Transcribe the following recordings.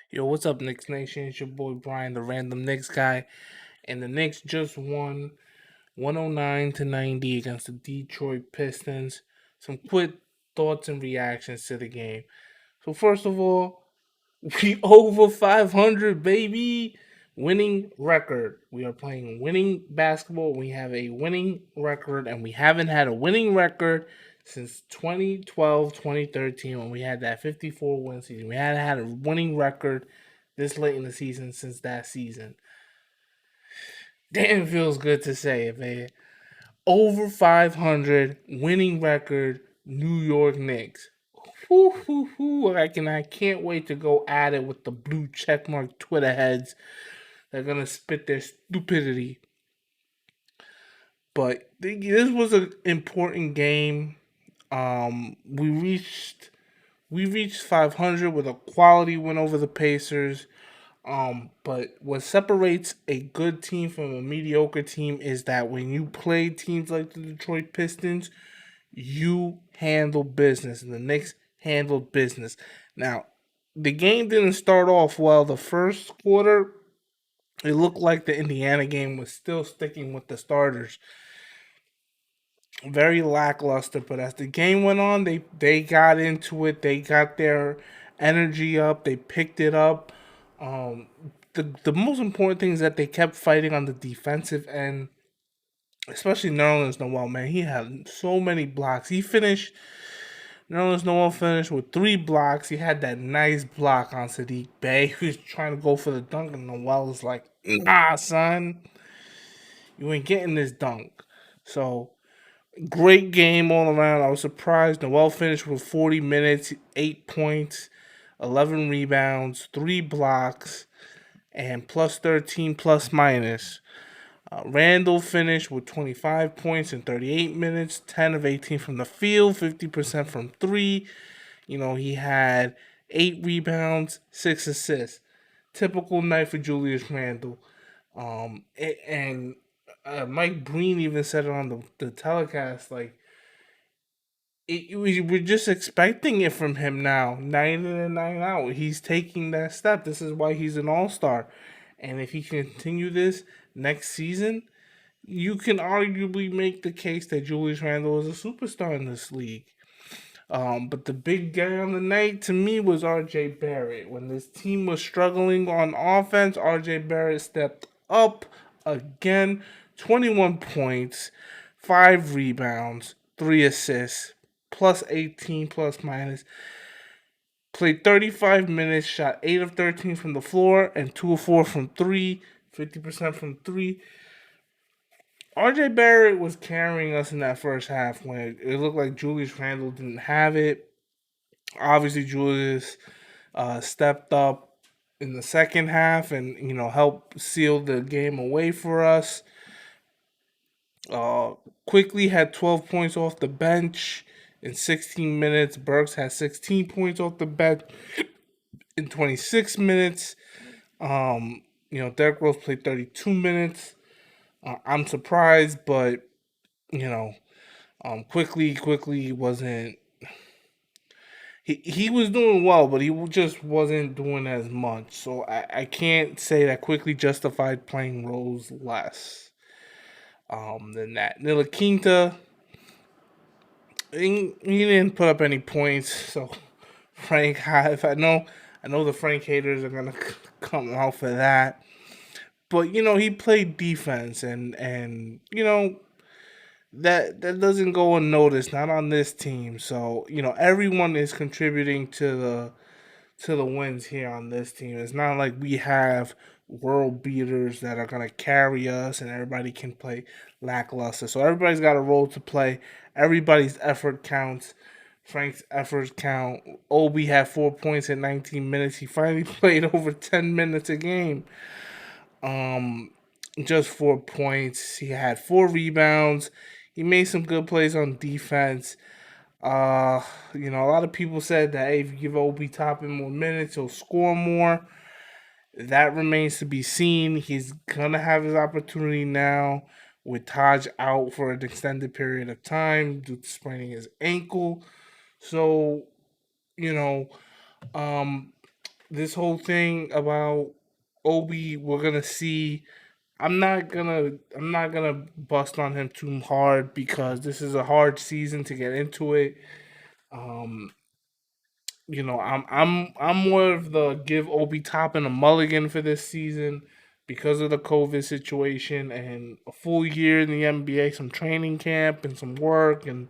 Yo, what's up, Knicks Nation? It's your boy Brian, the random Knicks guy, and the Knicks just won 109 to 90 against the Detroit Pistons. Some quick thoughts and reactions to the game. So first of all, we over 500, baby. Winning record. We are playing winning basketball. We have a winning record, and we haven't had a winning record since 2012, 2013, when we had that 54 win season. We hadn't had a winning record this late in the season since that season. Damn, feels good to say it, man. Over 500 winning record, New York Knicks. Whoo, whoo, whoo. I can't wait to go at it with the blue checkmark Twitter heads. They're going to spit their stupidity. But this was an important game. We reached 500 with a quality win over the Pacers. But what separates a good team from a mediocre team is that when you play teams like the Detroit Pistons, you handle business, and the Knicks handled business. Now, the game didn't start off well. The first quarter, it looked like the Indiana game was still sticking with the starters. Very lackluster, but as the game went on, they got into it. They got their energy up. They picked it up. Um, the most important thing is that they kept fighting on the defensive end, especially Nerlens Noel. Man, he had so many blocks. Nerlens Noel finished with 3 blocks. He had that nice block on Sadiq Bey. He was trying to go for the dunk, and Noel was like, "Nah, son, you ain't getting this dunk." So great game all around. I was surprised. Noel finished with 40 minutes, 8 points, 11 rebounds, 3 blocks, and plus 13 plus minus. Randall finished with 25 points in 38 minutes, 10 of 18 from the field, 50% from three. He had 8 rebounds, 6 assists. Typical night for Julius Randle. And Mike Breen even said it on the telecast, like, we're just expecting it from him now, night in and night out. He's taking that step. This is why he's an all-star. And if he can continue this next season, you can arguably make the case that Julius Randle is a superstar in this league. But the big guy on the night to me was RJ Barrett. When this team was struggling on offense, RJ Barrett stepped up again. 21 points, 5 rebounds, 3 assists, plus 18 plus minus. Played 35 minutes, shot 8 of 13 from the floor and 2 of 4 from 3, 50% from 3. RJ Barrett was carrying us in that first half when it looked like Julius Randle didn't have it. Obviously, Julius stepped up in the second half and helped seal the game away for us. Quickly had 12 points off the bench in 16 minutes. Burks had 16 points off the bench in 26 minutes. Derrick Rose played 32 minutes. I'm surprised, but you know, quickly wasn't. He was doing well, but he just wasn't doing as much. So I can't say that quickly justified playing Rose less than that. Nila Quinta, he didn't put up any points. So Frank, if I know the Frank haters are gonna come out for that. But he played defense, and that doesn't go unnoticed, not on this team. So everyone is contributing to the wins here on this team. It's not like we have world beaters that are gonna carry us and everybody can play lackluster. So everybody's got a role to play. Everybody's effort counts. Frank's efforts count. Obi had 4 points in 19 minutes. He finally played over 10 minutes a game. Um, just 4 points. He had 4 rebounds. He made some good plays on defense. A lot of people said that, hey, if you give Obi Toppin more minutes, he'll score more. That remains to be seen. He's gonna have his opportunity now with Taj out for an extended period of time due to spraining his ankle. So, you know, um, this whole thing about Obi, we're gonna see. I'm not gonna bust on him too hard because this is a hard season to get into it. Um, I'm more of the give Obi Toppin a mulligan for this season because of the COVID situation and a full year in the NBA, some training camp and some work and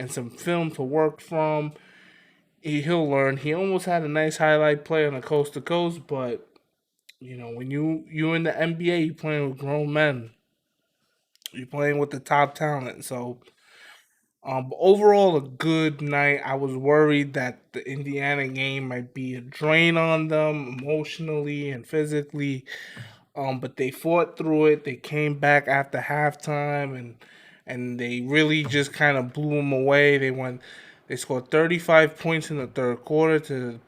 some film to work from. He'll learn. He almost had a nice highlight play on the coast to coast, but when you in the NBA, you playing with grown men. You're playing with the top talent. So, but overall, a good night. I was worried that the Indiana game might be a drain on them emotionally and physically. But they fought through it. They came back after halftime and they really just kind of blew them away. They scored 35 points in the third quarter to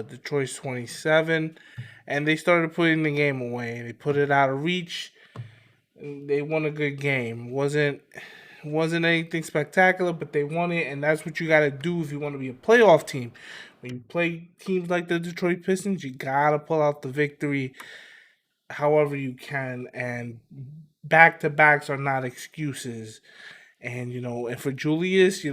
Detroit's 27, and they started putting the game away. They put it out of reach. They won a good game. Wasn't anything spectacular, but they won it, and that's what you got to do if you want to be a playoff team. When you play teams like the Detroit Pistons, you gotta pull out the victory however you can, and back to backs are not excuses. And and for Julius,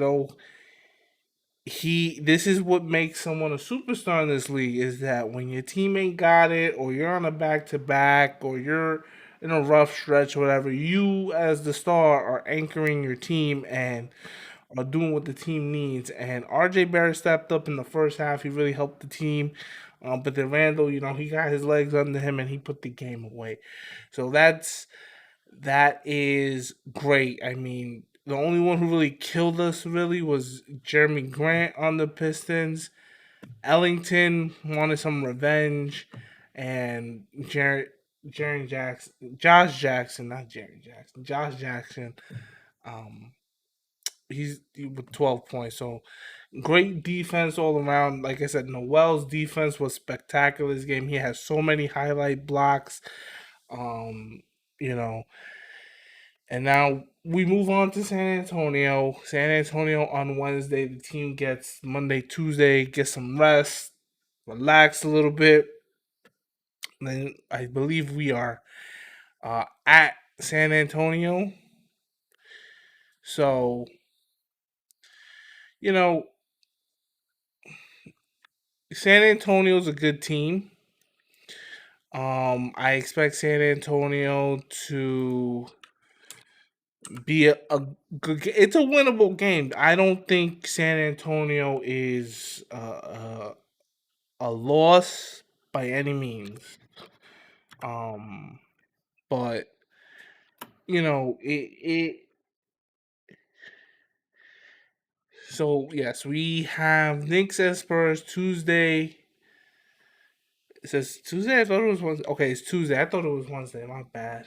he this is what makes someone a superstar in this league is that when your team ain't got it, or you're on a back to back, or you're in a rough stretch or whatever, you as the star are anchoring your team and are doing what the team needs. And RJ Barrett stepped up in the first half. He really helped the team. But then Randall, he got his legs under him and he put the game away. So that is great. I mean, the only one who really killed us really was Jeremy Grant on the Pistons. Ellington wanted some revenge, and Jaren Jackson, Josh Jackson, not Jaren Jackson, Josh Jackson. Um, with 12 points. So great defense all around. Like I said, Noel's defense was spectacular this game. He has so many highlight blocks. Um, you know, and now we move on to San Antonio. San Antonio on Wednesday, the team gets Monday, Tuesday, get some rest, relax a little bit. And then I believe we are at San Antonio. So, you know, San Antonio's a good team. I expect San Antonio to be a good. It's a winnable game. I don't think San Antonio is a loss by any means. Um, but it. So yes, we have Knicks and Spurs Tuesday. It says Tuesday. I thought it was Wednesday. Okay, it's Tuesday. I thought it was Wednesday. My bad.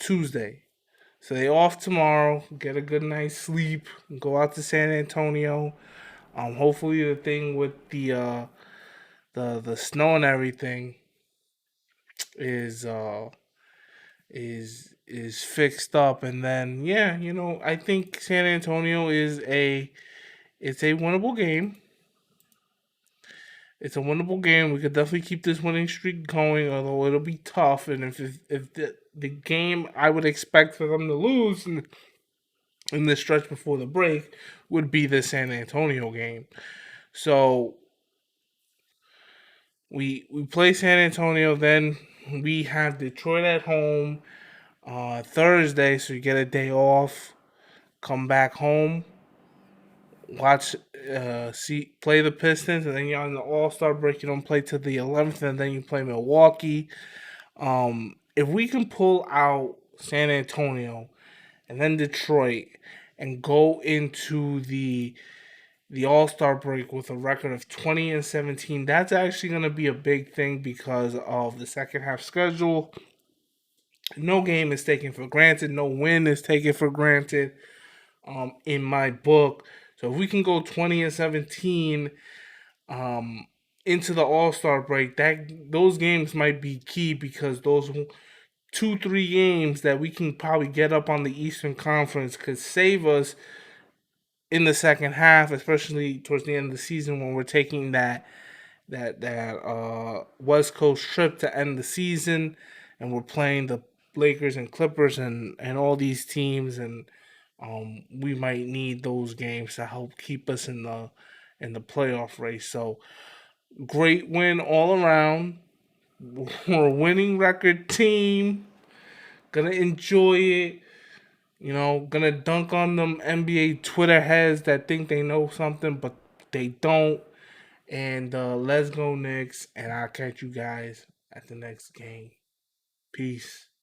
Tuesday. So they off tomorrow. Get a good night's sleep. Go out to San Antonio. Hopefully the thing with the snow and everything is is fixed up, and then yeah, I think San Antonio it's a winnable game. It's a winnable game. We could definitely keep this winning streak going, although it'll be tough. And if the game I would expect for them to lose in the stretch before the break would be the San Antonio game. So we play San Antonio, then we have Detroit at home Thursday, so you get a day off. Come back home, watch, see, play the Pistons, and then you're on the All Star break. You don't play till the 11th, and then you play Milwaukee. If we can pull out San Antonio and then Detroit and go into the All Star break with a record of 20-17, that's actually going to be a big thing because of the second half schedule. No game is taken for granted. No win is taken for granted. In my book, so if we can go 20-17 um, into the All Star break, that those games might be key because those 2-3 games that we can probably get up on the Eastern Conference could save us in the second half, especially towards the end of the season when we're taking that West Coast trip to end the season, and we're playing the Lakers and Clippers and all these teams, and we might need those games to help keep us in the playoff race. So great win all around. We're a winning record team. Gonna enjoy it. You know, gonna dunk on them NBA Twitter heads that think they know something, but they don't. And let's go Knicks. And I'll catch you guys at the next game. Peace.